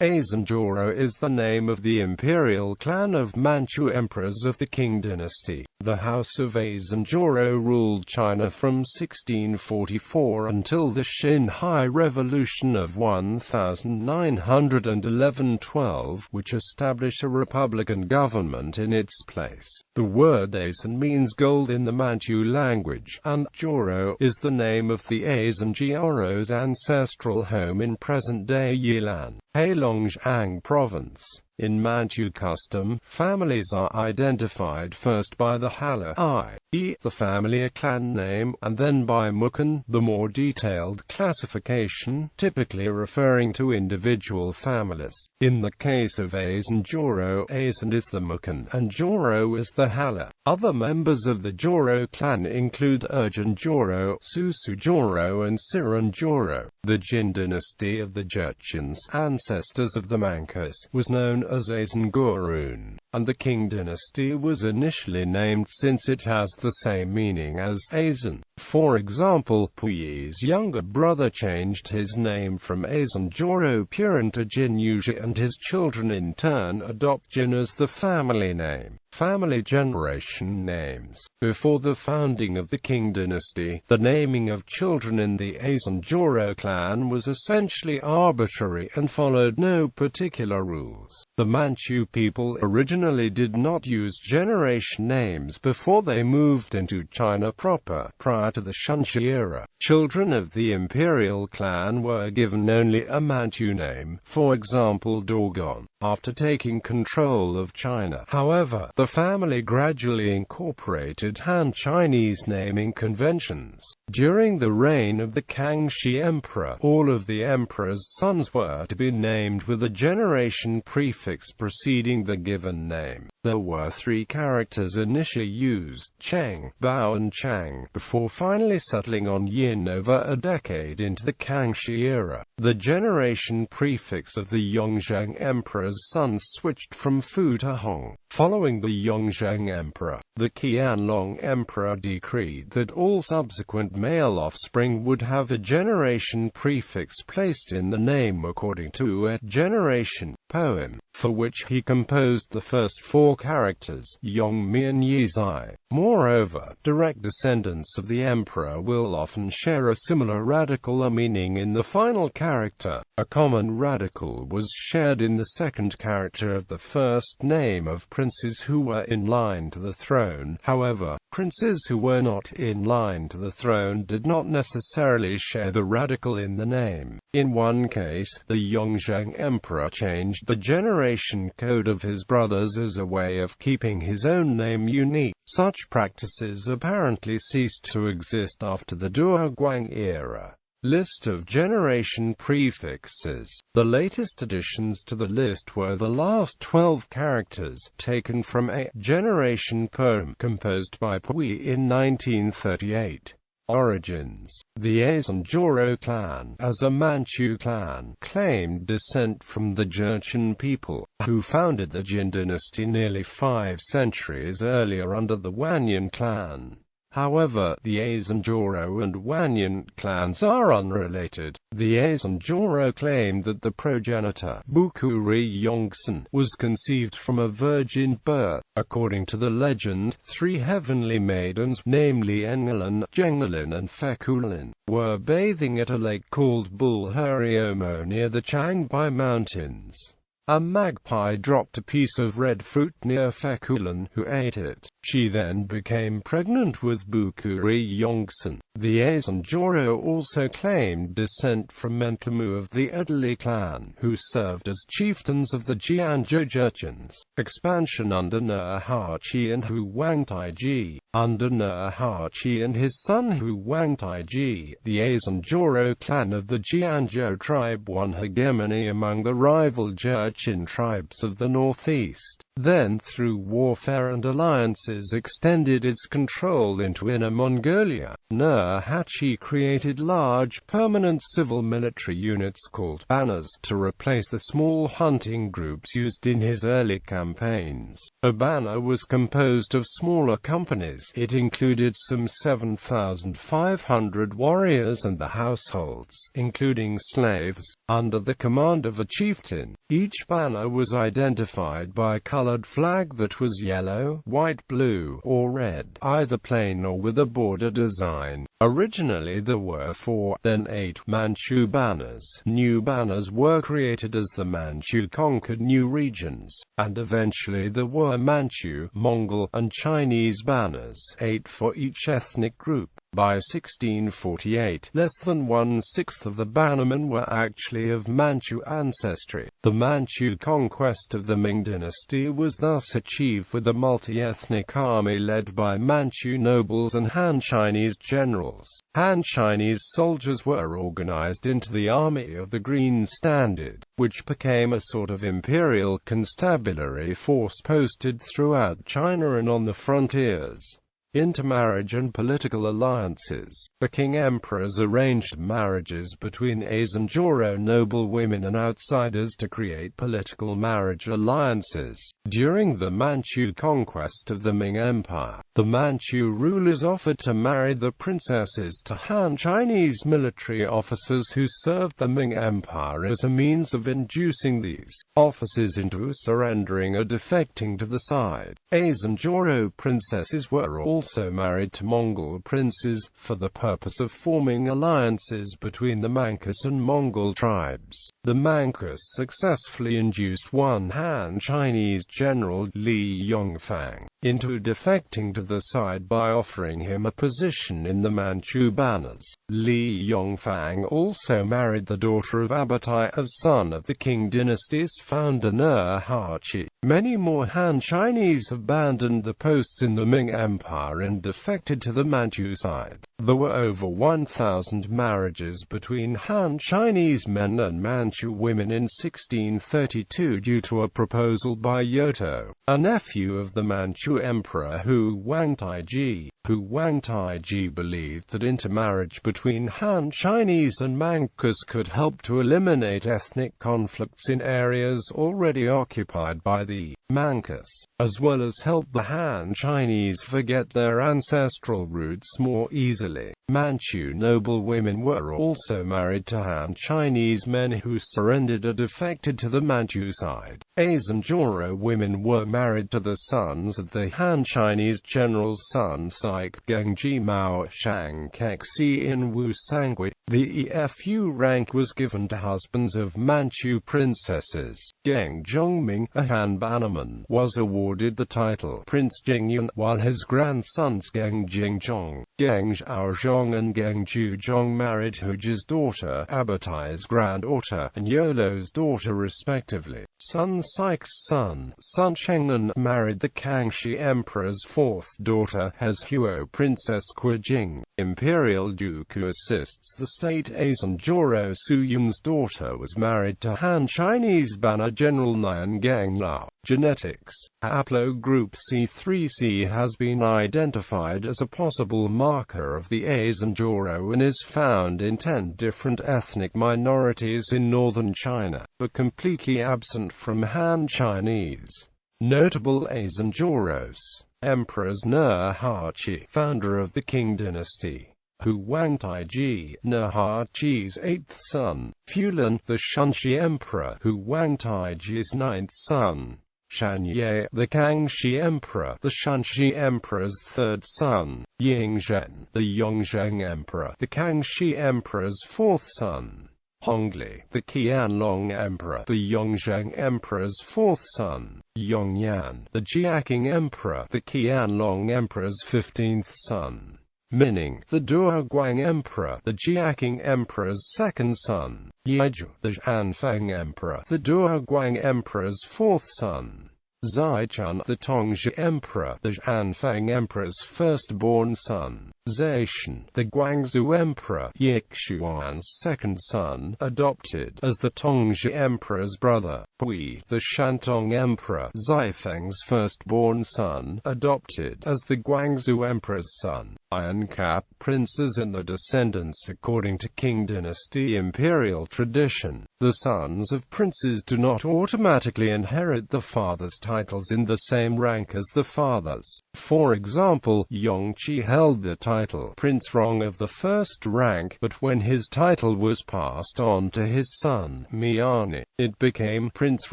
Aisin Gioro is the name of the imperial clan of Manchu emperors of the Qing dynasty. The House of Aisin Gioro ruled China from 1644 until the Xinhai Revolution of 1911-12, which established a republican government in its place. The word Aisin means gold in the Manchu language, and Gioro is the name of the Aisin Gioro's ancestral home in present-day Yilan, Heilongjiang Province. In Manchu custom, families are identified first by the hala, i.e., the family or clan name, and then by mukan, the more detailed classification, typically referring to individual families. In the case of Aisin Gioro, Aisin is the mukan, and Gioro is the hala. Other members of the Gioro clan include Urjan Gioro, Susu Gioro and Siran Gioro. The Jin dynasty of the Jurchens, ancestors of the Manchus, was known as Aisin Gioro, and the Qing dynasty was initially named since it has the same meaning as Aisin. For example, Puyi's younger brother changed his name from Aisin Gioro Purin to Jin Yuji, and his children in turn adopt Jin as the family name. Family generation names. Before the founding of the Qing dynasty, the naming of children in the Aisin Gioro clan was essentially arbitrary and followed no particular rules. The Manchu people originally did not use generation names before they moved into China proper. Prior to the Shunxi era, children of the imperial clan were given only a Manchu name, for example Dogon, after taking control of China. However, the family gradually incorporated Han Chinese naming conventions. During the reign of the Kangxi Emperor, all of the emperor's sons were to be named with a generation prefix preceding the given name. There were 3 characters initially used, Cheng, Bao and Chang, before finally settling on Yin over a decade into the Kangxi era. The generation prefix of the Yongzheng Emperor's sons switched from Fu to Hong. Following the Yongzheng Emperor, the Qianlong Emperor decreed that all subsequent male offspring would have a generation prefix placed in the name according to a generation poem, for which he composed the first 4 characters, Yongmi and Yizai. Moreover, direct descendants of the emperor will often share a similar radical meaning in the final character. A common radical was shared in the second character of the first name of princes who were in line to the throne. However, princes who were not in line to the throne did not necessarily share the radical in the name. In one case, the Yongzheng emperor changed the generation code of his brothers as a way of keeping his own name unique. Such practices apparently ceased to exist after the Duoguang era. List of generation prefixes. The latest additions to the list were the last 12 characters, taken from a generation poem composed by Puyi in 1938. Origins. The Aisin Gioro clan, as a Manchu clan, claimed descent from the Jurchen people, who founded the Jin dynasty nearly 5 centuries earlier under the Wanyan clan. However, the Aisin Gioro and Wanyan clans are unrelated. The Aisin Gioro claimed that the progenitor, Bukuri Yongsan, was conceived from a virgin birth. According to the legend, 3 heavenly maidens, namely Engelin, Jengelin and Fekulin, were bathing at a lake called Bulheriomo near the Changbai Mountains. A magpie dropped a piece of red fruit near Fekulin, who ate it. She then became pregnant with Bukuri Yongsan. The Aisin Gioro also claimed descent from Mentamu of the Adali clan, who served as chieftains of the Jianzhou Jurchens. Expansion under Nurhachi and Hu Wangtaiji. Under Nurhachi and his son Hu Wangtaiji, the Aisin Gioro clan of the Jianzhou tribe won hegemony among the rival Jurchen tribes of the northeast. Then, through warfare and alliances, extended its control into Inner Mongolia. Nurhachi created large permanent civil military units called banners to replace the small hunting groups used in his early campaigns. A banner was composed of smaller companies size. It included some 7,500 warriors and the households, including slaves, under the command of a chieftain. Each banner was identified by a colored flag that was yellow, white, blue, or red, either plain or with a border design. Originally there were 4, then 8, Manchu banners. New banners were created as the Manchu conquered new regions, and eventually there were Manchu, Mongol, and Chinese banners, 8 for each ethnic group. By 1648, less than 1/6 of the bannermen were actually of Manchu ancestry. The Manchu conquest of the Ming dynasty was thus achieved with a multi-ethnic army led by Manchu nobles and Han Chinese generals. Han Chinese soldiers were organized into the Army of the Green Standard, which became a sort of imperial constabulary force posted throughout China and on the frontiers. Intermarriage and political alliances. The king-emperors arranged marriages between Aisin Gioro noble women and outsiders to create political marriage alliances. During the Manchu conquest of the Ming Empire, the Manchu rulers offered to marry the princesses to Han Chinese military officers who served the Ming Empire as a means of inducing these officers into surrendering or defecting to the side. Aisin Gioro princesses were also married to Mongol princes, for the purpose of forming alliances between the Manchus and Mongol tribes. The Manchus successfully induced one Han Chinese general, Li Yongfang, into defecting to the side by offering him a position in the Manchu banners. Li Yongfang also married the daughter of Abatai, son of the Qing dynasty's founder Nurhaci. Many more Han Chinese abandoned the posts in the Ming Empire and defected to the Manchu side. There were over 1,000 marriages between Han Chinese men and Manchu women in 1632 due to a proposal by Yoto, a nephew of the Manchu emperor Hu Wangtaiji. Hu Wangtaiji believed that intermarriage between Han Chinese and Manchus could help to eliminate ethnic conflicts in areas already occupied by the Manchus, as well as help the Han Chinese forget their ancestral roots more easily. Manchu noble women were also married to Han Chinese men who surrendered or defected to the Manchu side. Aisin Gioro women were married to the sons of the Han Chinese generals Sun Sik, Gengji Mao, Shang Kexi in Wu Sangui. The EFU rank was given to husbands of Manchu princesses. Geng Zhongming, a Han bannerman, was awarded the title Prince Jingyun, while his grandsons Geng Jingzhong, Geng Zhaozhong and Geng Zhuzhong married Huji's daughter, Abatai's granddaughter, and Yolo's daughter respectively. Sun Sik's son, Sun Chengnan, married the Kangxi Emperor's fourth daughter, Hezhuo Princess Qijing. Imperial Duke who assists the state Aisin Gioro Suyun's daughter was married to Han Chinese banner General Nian Genglao. Genetics. Haplogroup C3c has been identified as a possible marker of the Aisin Gioro and is found in 10 different ethnic minorities in northern China, but completely absent from Han Chinese. Notable Aisin Gioros. Emperors Nurhaci, founder of the Qing dynasty. Hu Wangtaiji, Nurhaci's 8th son. Fulan, the Shunxi emperor, Hu Wangtaiji's 9th son. Shanye, the Kangxi emperor, the Shunxi emperor's 3rd son. Yingzhen, the Yongzheng emperor, the Kangxi emperor's 4th son. Hongli, the Qianlong emperor, the Yongzheng emperor's 4th son. Yongyan, the Jiaqing emperor, the Qianlong emperor's 15th son. Mining, the Duoguang emperor, the Jiaqing emperor's 2nd son. Yeju, the Hanfeng emperor, the Duoguang emperor's 4th son. Zaichun, the Tongzhi emperor, the Hanfeng emperor's firstborn son. The Guangxu Emperor, Yixuan's second son, adopted as the Tongzhi Emperor's brother. Hui, the Shantong Emperor, Zhaifeng's firstborn son, adopted as the Guangxu Emperor's son. Iron Cap princes and the descendants according to Qing dynasty imperial tradition. The sons of princes do not automatically inherit the father's titles in the same rank as the fathers. For example, Yongqi held the title Prince Rong of the first rank, but when his title was passed on to his son, Miani, it became Prince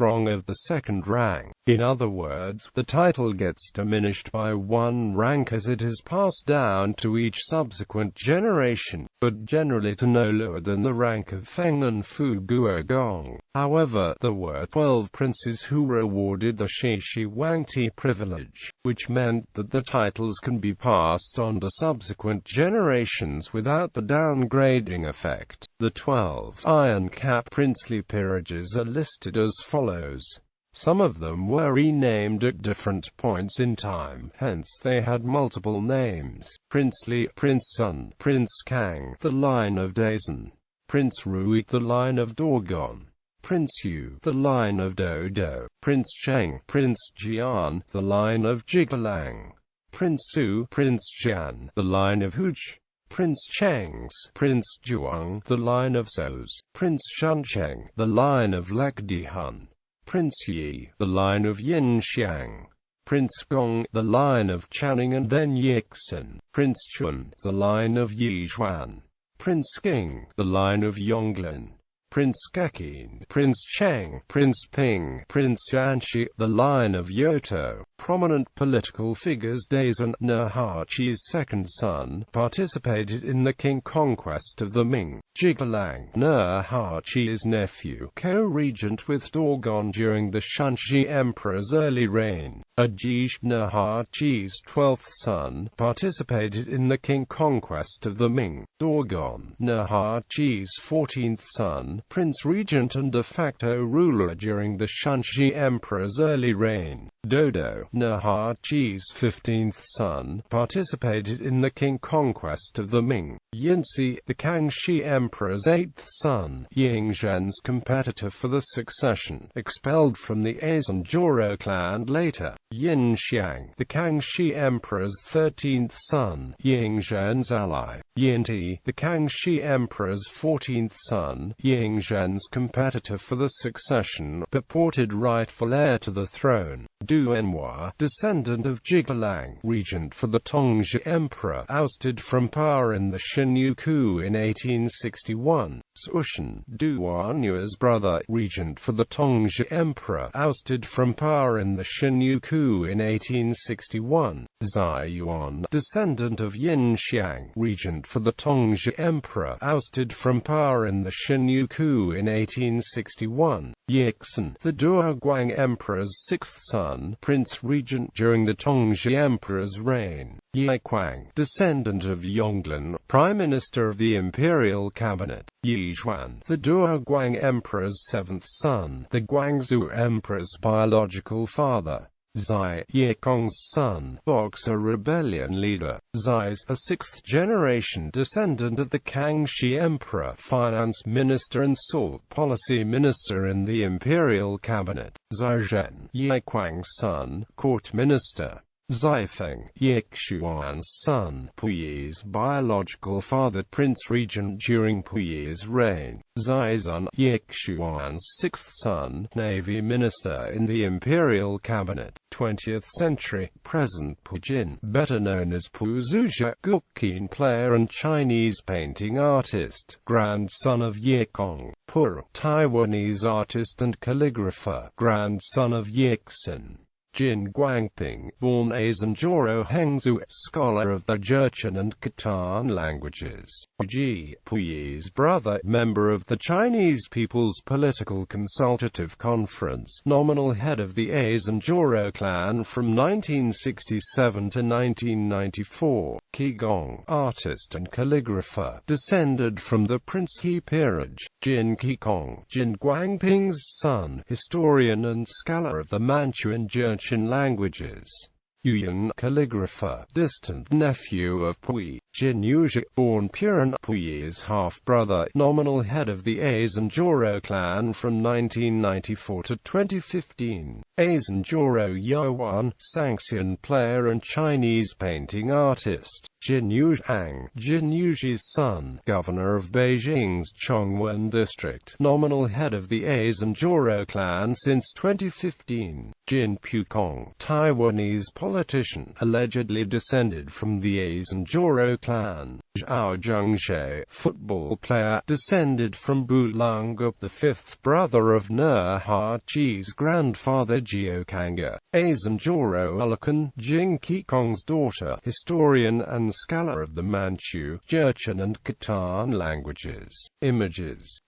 Rong of the second rank. In other words, the title gets diminished by one rank as it is passed down to each subsequent generation, but generally to no lower than the rank of Feng and Fu Guo Gong. However, there were 12 princes who were awarded the Shishi Wangti privilege, which meant that the titles can be passed on to subsequent generations without the downgrading effect. The 12 Iron Cap princely peerages are listed as follows. Some of them were renamed at different points in time, hence they had multiple names. Princely, Prince Sun, Prince Kang, the line of Daisen; Prince Rui, the line of Dogon; Prince Yu, the line of Dodo; Prince Cheng, Prince Jian, the line of Jigalang; Prince Su, Prince Jian, the line of Huj; Prince Cheng's, Prince Zhuang, the line of So's; Prince Shuncheng, the line of Lekdihun; Prince Yi, the line of Yinxiang; Prince Gong, the line of Channing and then Yixin; Prince Chun, the line of Yizhuan; Prince Qing, the line of Yonglin; Prince Geqin, Prince Cheng, Prince Ping, Prince Yanxi, the line of Yoto. Prominent political figures Daisen, Nurhaqi's second son, participated in the Qing conquest of the Ming. Jigalang, Nurhaqi's nephew, co-regent with Dogon during the Shanxi Emperor's early reign. Ajish, Nurhaqi's 12th son, participated in the Qing conquest of the Ming. Dogon, Nurhaqi's 14th son, Prince Regent and de facto ruler during the Shanxi Emperor's early reign. Dodo, Nurhaqi's 15th son, participated in the Qing conquest of the Ming. Yinsi, the Kangxi Emperor's 8th son, Yingzhen's competitor for the succession, expelled from the Aisin Gioro clan later. Yinxiang, the Kangxi Emperor's 13th son, Yingzhen's ally. Yinti, the Kangxi Emperor's 14th son, Yingzhen's competitor for the succession, purported rightful heir to the throne. Du Enhua, descendant of Jigalang, regent for the Tongzhi Emperor, ousted from power in the Xinyu coup in 1861. Sushan, Du Huanyu's brother, regent for the Tongzhi Emperor, ousted from power in the Xinyu coup in 1861. Zai Yuan, descendant of Yinxiang, regent for the Tongzhi Emperor, ousted from power in the Xinyu coup in 1861. Yixin, the Duoguang Emperor's 6th son, prince regent during the Tongzhi Emperor's reign. Yiquang, descendant of Yonglin, prime minister of the imperial cabinet. Yizhuan, the Duoguang Emperor's 7th son, the Guangxu Emperor's biological father. Zai, Yikong's son, Boxer rebellion leader. Zai's a 6th-generation descendant of the Kangxi Emperor, finance minister and salt policy minister in the imperial cabinet. Zai Zhen, Yiquang's son, court minister. Zaifeng, Yixuan's son, Puyi's biological father, prince regent during Puyi's reign. Zaizun, Yixuan's 6th son, navy minister in the imperial cabinet. 20th century, present Pujin, better known as Pu Zuzhe, Gukeen player and Chinese painting artist, grandson of Yikong. Pur, Taiwanese artist and calligrapher, grandson of Yixin. Jin Guangping, born Aisin Gioro Hengzhu, scholar of the Jurchen and Khitan languages. Ji, Puyi's brother, member of the Chinese People's Political Consultative Conference, nominal head of the Aisin Gioro clan from 1967 to 1994. Qigong, artist and calligrapher, descended from the Prince He peerage. Jin Qigong, Jin Guangping's son, historian and scholar of the Manchu and Jurchen languages. Yuan, calligrapher, distant nephew of Puyi. Jin Yuji, born Puran, Puyi's half-brother, nominal head of the Aisin Gioro clan from 1994 to 2015. Aisin Gioro Yuan, Sanxian player and Chinese painting artist. Jin Yuji, Jin Yuji's son, governor of Beijing's Chongwen district, nominal head of the Aisin Gioro clan since 2015. Jin Pukong, Taiwanese politician, allegedly descended from the Aisin Gioro clan. Zhao Zhengxie, football player, descended from Bu Longgup, the fifth brother of Ne Ha-chi's grandfather Jiokanga. Aisin Gioro Ulakan, Jing Qikong's daughter, historian and scholar of the Manchu, Jurchen and Khitan languages. Images.